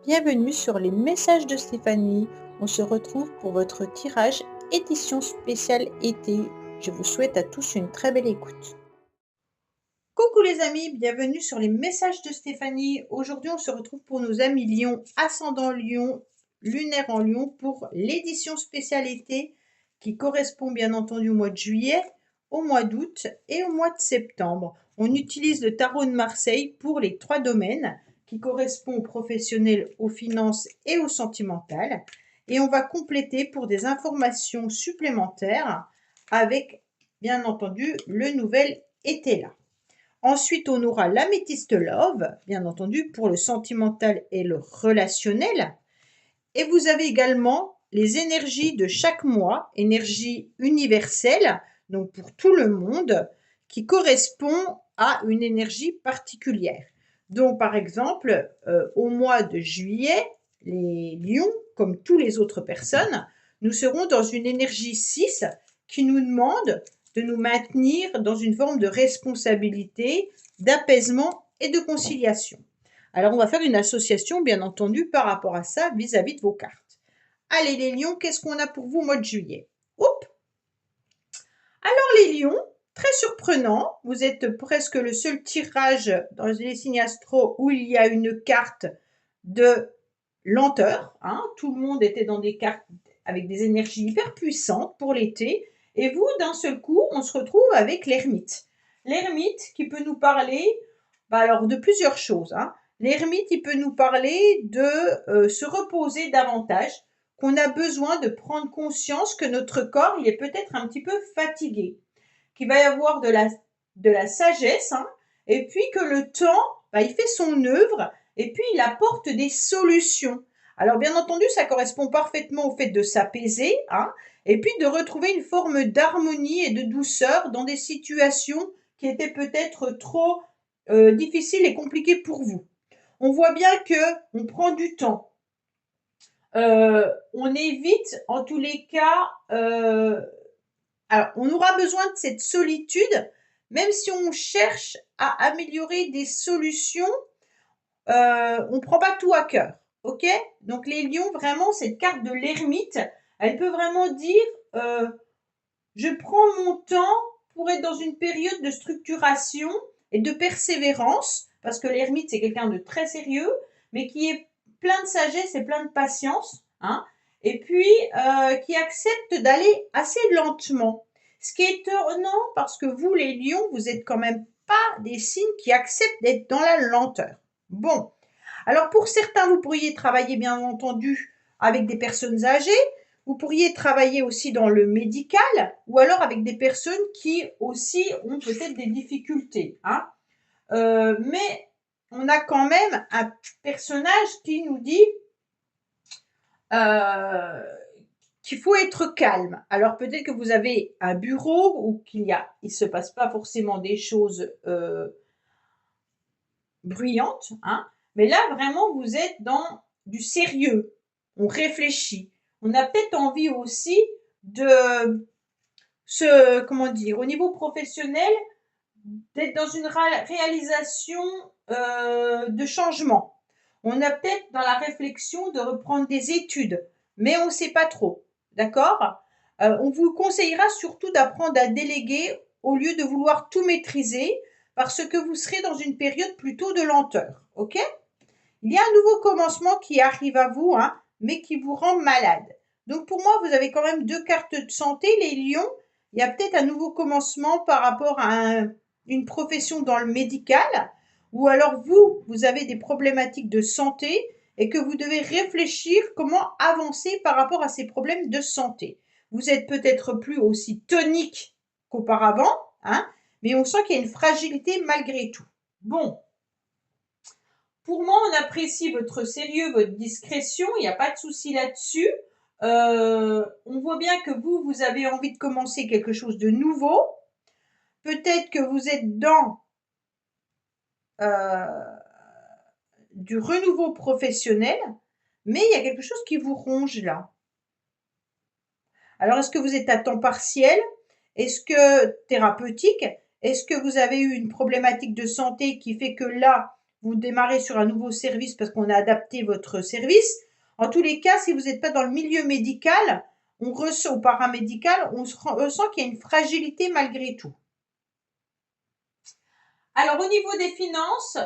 Bienvenue sur les messages de Stéphanie. On se retrouve pour votre tirage édition spéciale été. Je vous souhaite à tous une très belle écoute. Coucou les amis, bienvenue sur les messages de Stéphanie. Aujourd'hui, on se retrouve pour nos amis Lion, ascendant Lion, lunaire en Lion pour l'édition spéciale été qui correspond bien entendu au mois de juillet, au mois d'août et au mois de septembre. On utilise le tarot de Marseille pour les 3 domaines qui correspondent aux professionnels, aux finances et au sentimental. Et on va compléter pour des informations supplémentaires avec bien entendu le nouvel été là. Ensuite, on aura l'améthyste love, bien entendu, pour le sentimental et le relationnel. Et vous avez également les énergies de chaque mois, énergie universelle, donc pour tout le monde, qui correspond à une énergie particulière. Donc, par exemple, au mois de juillet, les lions, comme toutes les autres personnes, nous serons dans une énergie 6 qui nous demande de nous maintenir dans une forme de responsabilité, d'apaisement et de conciliation. Alors, on va faire une association, bien entendu, par rapport à ça, vis-à-vis de vos cartes. Allez, les lions, qu'est-ce qu'on a pour vous au mois de juillet? Oups! Alors, les lions, très surprenant, vous êtes presque le seul tirage dans les signes astro où il y a une carte de lenteur. Tout le monde était dans des cartes avec des énergies hyper puissantes pour l'été. Et vous, d'un seul coup, on se retrouve avec l'ermite. L'ermite qui peut nous parler alors de plusieurs choses. L'ermite, il peut nous parler de se reposer davantage, qu'on a besoin de prendre conscience que notre corps, il est peut-être un petit peu fatigué, qu'il va y avoir de la sagesse, et puis que le temps, il fait son œuvre, et puis il apporte des solutions. Alors bien entendu, ça correspond parfaitement au fait de s'apaiser, et puis de retrouver une forme d'harmonie et de douceur dans des situations qui étaient peut-être trop difficiles et compliquées pour vous. On voit bien que on prend du temps. On évite, en tous les cas, alors on aura besoin de cette solitude, même si on cherche à améliorer des solutions, on ne prend pas tout à cœur, ok? Donc les lions, vraiment, cette carte de l'ermite, elle peut vraiment dire je prends mon temps pour être dans une période de structuration et de persévérance, parce que l'ermite, c'est quelqu'un de très sérieux, mais qui est plein de sagesse et plein de patience, et puis qui accepte d'aller assez lentement. Ce qui est étonnant, parce que vous, les lions, vous êtes quand même pas des signes qui acceptent d'être dans la lenteur. Bon, alors pour certains, vous pourriez travailler bien entendu avec des personnes âgées, vous pourriez travailler aussi dans le médical ou alors avec des personnes qui aussi ont peut-être des difficultés. Mais on a quand même un personnage qui nous dit qu'il faut être calme. Alors peut-être que vous avez un bureau où il se passe pas forcément des choses bruyantes, mais là vraiment vous êtes dans du sérieux. On réfléchit. On a peut-être envie aussi de comment dire, au niveau professionnel, d'être dans une réalisation de changement. On a peut-être dans la réflexion de reprendre des études, mais on ne sait pas trop. D'accord? On vous conseillera surtout d'apprendre à déléguer au lieu de vouloir tout maîtriser, parce que vous serez dans une période plutôt de lenteur. Ok? Il y a un nouveau commencement qui arrive à vous, mais qui vous rend malade. Donc pour moi, vous avez quand même 2 cartes de santé, les lions. Il y a peut-être un nouveau commencement par rapport à une profession dans le médical, ou alors vous avez des problématiques de santé et que vous devez réfléchir comment avancer par rapport à ces problèmes de santé. Vous êtes peut-être plus aussi tonique qu'auparavant, mais on sent qu'il y a une fragilité malgré tout. Bon, pour moi, on apprécie votre sérieux, votre discrétion, il n'y a pas de souci là-dessus. On voit bien que vous avez envie de commencer quelque chose de nouveau. Peut-être que vous êtes dans du renouveau professionnel, mais il y a quelque chose qui vous ronge là. Alors, est-ce que vous êtes à temps partiel? Est-ce que thérapeutique? Est-ce que vous avez eu une problématique de santé qui fait que là, vous démarrez sur un nouveau service parce qu'on a adapté votre service. En tous les cas, si vous n'êtes pas dans le milieu médical, on ressent, ou paramédical, ressent qu'il y a une fragilité malgré tout. Alors au niveau des finances,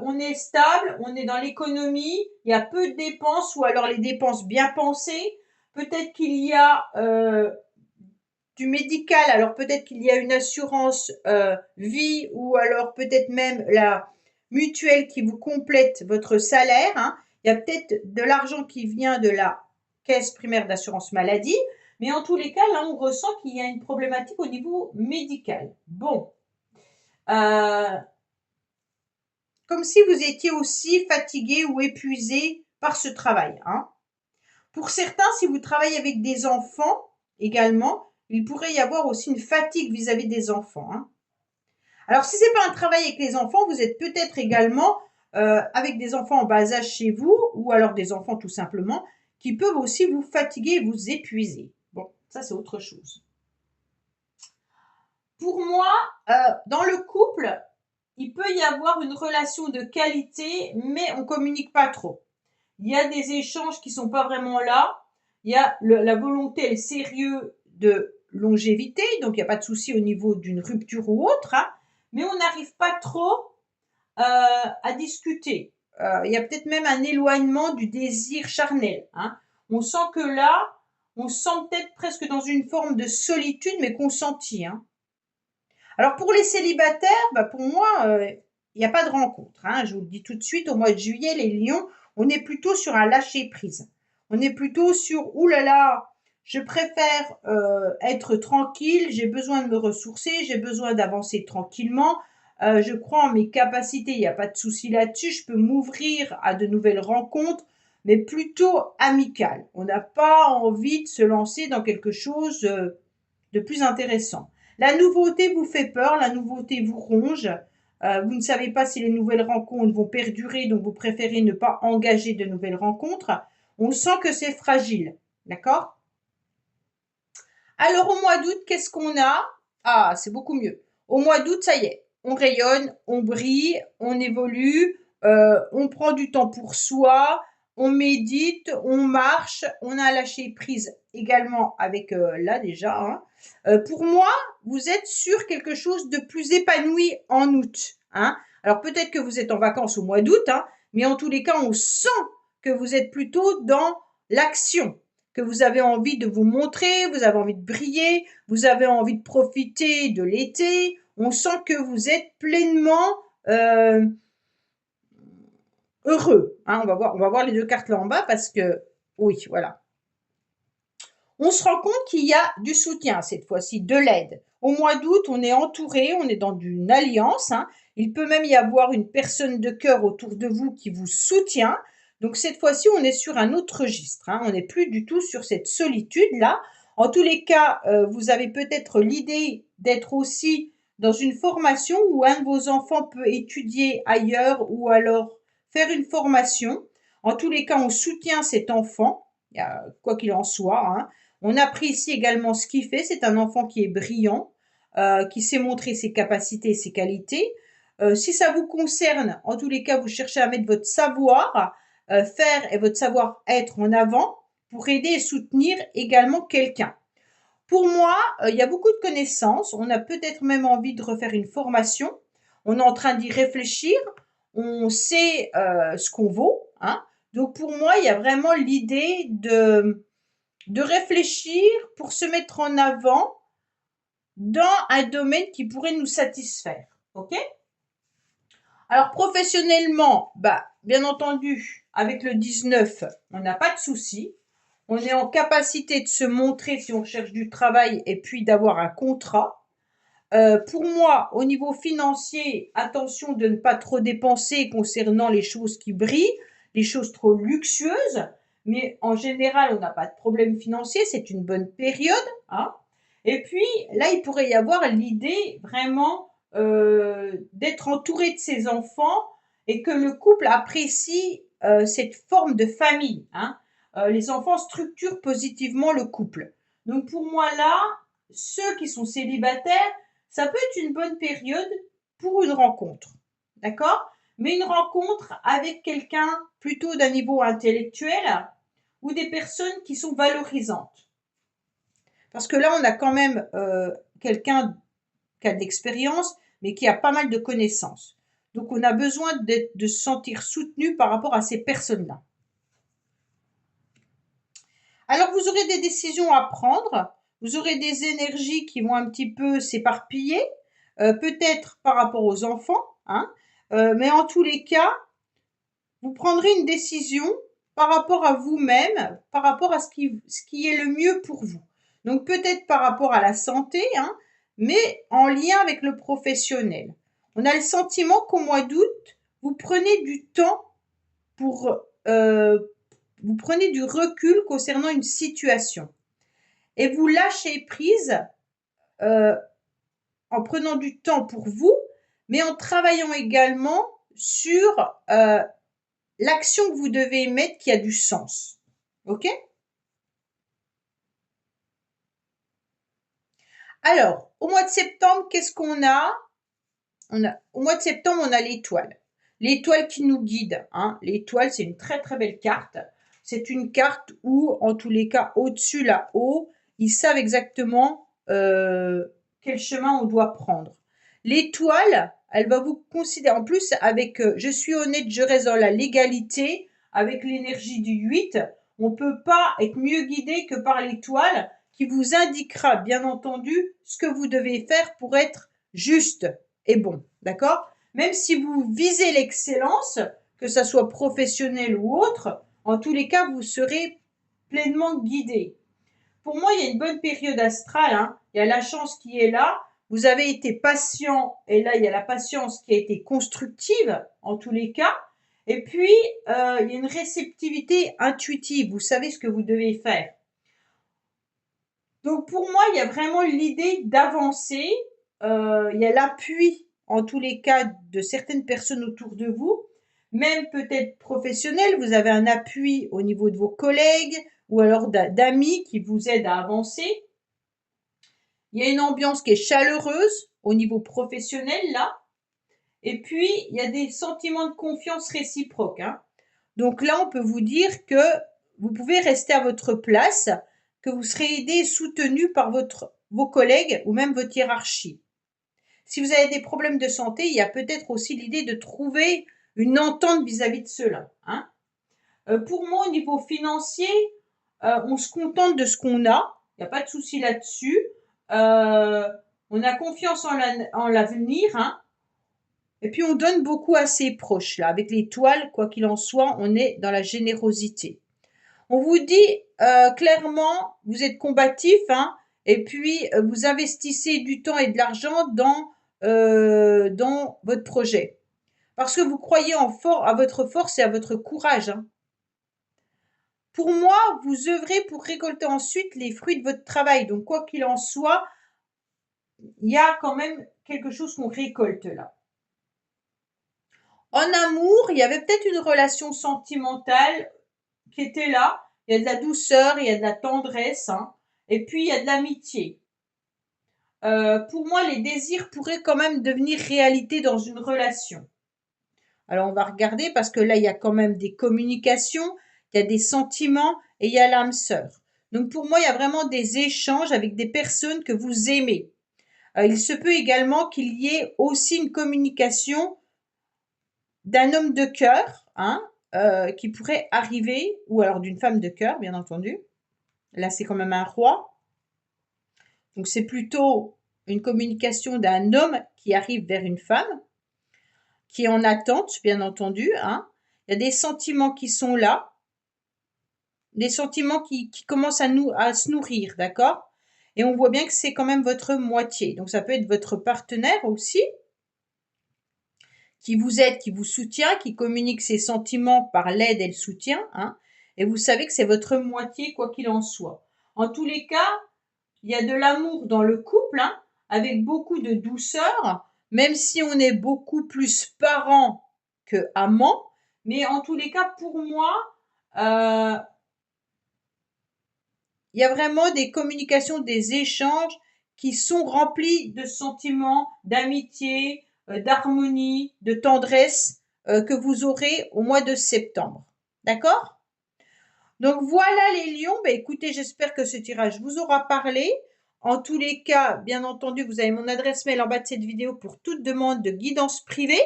on est stable, on est dans l'économie, il y a peu de dépenses ou alors les dépenses bien pensées. Peut-être qu'il y a du médical, alors peut-être qu'il y a une assurance vie ou alors peut-être même la mutuelle qui vous complète votre salaire, hein. Il y a peut-être de l'argent qui vient de la caisse primaire d'assurance maladie, mais en tous les cas, là, on ressent qu'il y a une problématique au niveau médical. Bon. Comme si vous étiez aussi fatigué ou épuisé par ce travail, hein. Pour certains, si vous travaillez avec des enfants également, il pourrait y avoir aussi une fatigue vis-à-vis des enfants, hein. Alors, si c'est pas un travail avec les enfants, vous êtes peut-être également avec des enfants en bas âge chez vous, ou alors des enfants tout simplement, qui peuvent aussi vous fatiguer et vous épuiser. Bon, ça c'est autre chose. Pour moi, dans le couple, il peut y avoir une relation de qualité, mais on communique pas trop. Il y a des échanges qui sont pas vraiment là. Il y a la volonté et le sérieux de longévité, donc il n'y a pas de souci au niveau d'une rupture ou autre, hein, mais on n'arrive pas trop à discuter. Il y a peut-être même un éloignement du désir charnel, hein. On sent que là, on se sent peut-être presque dans une forme de solitude, mais consentie, hein. Alors pour les célibataires, bah pour moi, il n'y a pas de rencontre, hein. Je vous le dis tout de suite, au mois de juillet, les lions, on est plutôt sur un lâcher-prise. On est plutôt sur, ouh là là, je préfère être tranquille, j'ai besoin de me ressourcer, j'ai besoin d'avancer tranquillement. Je crois en mes capacités, il n'y a pas de souci là-dessus. Je peux m'ouvrir à de nouvelles rencontres, mais plutôt amicales. On n'a pas envie de se lancer dans quelque chose de plus intéressant. La nouveauté vous fait peur, la nouveauté vous ronge. Vous ne savez pas si les nouvelles rencontres vont perdurer, donc vous préférez ne pas engager de nouvelles rencontres. On sent que c'est fragile, d'accord? Alors au mois d'août, qu'est-ce qu'on a? Ah, c'est beaucoup mieux. Au mois d'août, ça y est, on rayonne, on brille, on évolue, on prend du temps pour soi, on médite, on marche, on a lâché prise également avec là déjà, hein. Pour moi, vous êtes sur quelque chose de plus épanoui en août, hein. Alors peut-être que vous êtes en vacances au mois d'août, hein, mais en tous les cas, on sent que vous êtes plutôt dans l'action, que vous avez envie de vous montrer, vous avez envie de briller, vous avez envie de profiter de l'été. On sent que vous êtes pleinement heureux, hein. On va voir les deux cartes là en bas parce que, oui, voilà. On se rend compte qu'il y a du soutien cette fois-ci, de l'aide. Au mois d'août, on est entouré, on est dans une alliance, hein. Il peut même y avoir une personne de cœur autour de vous qui vous soutient. Donc cette fois-ci, on est sur un autre registre, hein. On n'est plus du tout sur cette solitude-là. En tous les cas, vous avez peut-être l'idée d'être aussi dans une formation où un de vos enfants peut étudier ailleurs ou alors faire une formation. En tous les cas, on soutient cet enfant, quoi qu'il en soit, hein. On apprécie également ce qu'il fait. C'est un enfant qui est brillant, qui sait montrer ses capacités et ses qualités. Si ça vous concerne, en tous les cas, vous cherchez à mettre votre savoir faire et votre savoir-être en avant pour aider et soutenir également quelqu'un. Pour moi, il y a beaucoup de connaissances. On a peut-être même envie de refaire une formation. On est en train d'y réfléchir. On sait ce qu'on vaut, hein. Donc pour moi, il y a vraiment l'idée de réfléchir pour se mettre en avant dans un domaine qui pourrait nous satisfaire. OK? Alors professionnellement, bah, bien entendu, avec le 19, on n'a pas de souci. On est en capacité de se montrer si on cherche du travail et puis d'avoir un contrat. Pour moi, au niveau financier, attention de ne pas trop dépenser concernant les choses qui brillent, les choses trop luxueuses. Mais en général, on n'a pas de problème financier, c'est une bonne période, hein. Et puis là, il pourrait y avoir l'idée vraiment d'être entouré de ses enfants et que le couple apprécie cette forme de famille, hein. Les enfants structurent positivement le couple. Donc pour moi là, ceux qui sont célibataires, ça peut être une bonne période pour une rencontre. D'accord? mais une rencontre avec quelqu'un plutôt d'un niveau intellectuel ou des personnes qui sont valorisantes. Parce que là, on a quand même quelqu'un qui a de l'expérience, mais qui a pas mal de connaissances. Donc, on a besoin de se sentir soutenu par rapport à ces personnes-là. Alors, vous aurez des décisions à prendre, vous aurez des énergies qui vont un petit peu s'éparpiller, peut-être par rapport aux enfants, hein, mais en tous les cas, vous prendrez une décision par rapport à vous-même, par rapport à ce qui est le mieux pour vous. Donc peut-être par rapport à la santé, hein, mais en lien avec le professionnel. On a le sentiment qu'au mois d'août, vous prenez du temps pour, vous prenez du recul concernant une situation et vous lâchez prise euh, en prenant du temps pour vous, mais en travaillant également sur l'action que vous devez émettre qui a du sens. OK? Alors, au mois de septembre, qu'est-ce qu'on a? Au mois de septembre, on a l'étoile. L'étoile qui nous guide. Hein. L'étoile, c'est une très très belle carte. C'est une carte où, en tous les cas, au-dessus, là-haut, ils savent exactement quel chemin on doit prendre. L'étoile, elle va vous considérer, en plus, avec je suis honnête, je reste dans la légalité, avec l'énergie du 8, on ne peut pas être mieux guidé que par l'étoile qui vous indiquera, bien entendu, ce que vous devez faire pour être juste et bon, d'accord? Même si vous visez l'excellence, que ça soit professionnel ou autre, en tous les cas, vous serez pleinement guidé. Pour moi, il y a une bonne période astrale, hein. Il y a la chance qui est là. Vous avez été patient et là, il y a la patience qui a été constructive en tous les cas. Et puis, il y a une réceptivité intuitive. Vous savez ce que vous devez faire. Donc, pour moi, il y a vraiment l'idée d'avancer. Il y a l'appui, en tous les cas, de certaines personnes autour de vous, même peut-être professionnels. Vous avez un appui au niveau de vos collègues ou alors d'amis qui vous aident à avancer. Il y a une ambiance qui est chaleureuse au niveau professionnel, là. Et puis, il y a des sentiments de confiance réciproque. Hein. Donc là, on peut vous dire que vous pouvez rester à votre place, que vous serez aidé et soutenu par vos collègues ou même votre hiérarchie. Si vous avez des problèmes de santé, il y a peut-être aussi l'idée de trouver une entente vis-à-vis de cela. Hein. Pour moi, au niveau financier, on se contente de ce qu'on a. Il n'y a pas de souci là-dessus. On a confiance en l'avenir. Hein. Et puis, on donne beaucoup à ses proches. Là. Avec l'étoile, quoi qu'il en soit, on est dans la générosité. On vous dit clairement, vous êtes combatif, hein, et puis vous investissez du temps et de l'argent dans votre projet. Parce que vous croyez à votre force et à votre courage. Hein. Pour moi, vous œuvrez pour récolter ensuite les fruits de votre travail. Donc, quoi qu'il en soit, il y a quand même quelque chose qu'on récolte là. En amour, il y avait peut-être une relation sentimentale qui était là. Il y a de la douceur, il y a de la tendresse, hein, et puis il y a de l'amitié. Pour moi, les désirs pourraient quand même devenir réalité dans une relation. Alors, on va regarder parce que là, il y a quand même des communications, il y a des sentiments et il y a l'âme sœur. Donc, pour moi, il y a vraiment des échanges avec des personnes que vous aimez. Il se peut également qu'il y ait aussi une communication d'un homme de cœur, hein, qui pourrait arriver, ou alors d'une femme de cœur, bien entendu. Là, c'est quand même un roi. Donc, c'est plutôt une communication d'un homme qui arrive vers une femme, qui est en attente, bien entendu. Hein. Il y a des sentiments qui sont là, des sentiments qui commencent à se nourrir, d'accord? Et on voit bien que c'est quand même votre moitié. Donc, ça peut être votre partenaire aussi, qui vous aide, qui vous soutient, qui communique ses sentiments par l'aide et le soutien. Hein. Et vous savez que c'est votre moitié, quoi qu'il en soit. En tous les cas, il y a de l'amour dans le couple, hein, avec beaucoup de douceur, même si on est beaucoup plus parents que amants. Mais en tous les cas, pour moi, il y a vraiment des communications, des échanges qui sont remplis de sentiments, d'amitié, d'harmonie, de tendresse. que vous aurez au mois de septembre. D'accord? Donc voilà les lions. Bah, écoutez, j'espère que ce tirage vous aura parlé. En tous les cas, bien entendu, vous avez mon adresse mail en bas de cette vidéo pour toute demande de guidance privée.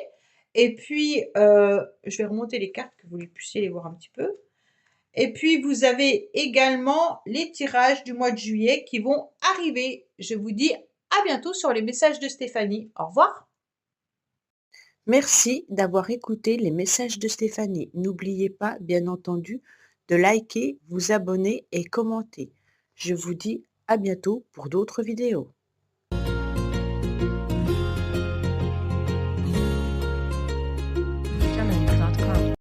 Et puis, je vais remonter les cartes que vous puissiez les voir un petit peu. Et puis, vous avez également les tirages du mois de juillet qui vont arriver. Je vous dis à bientôt sur les messages de Stéphanie. Au revoir. Merci d'avoir écouté les messages de Stéphanie. N'oubliez pas, bien entendu, de liker, vous abonner et commenter. Je vous dis à bientôt pour d'autres vidéos.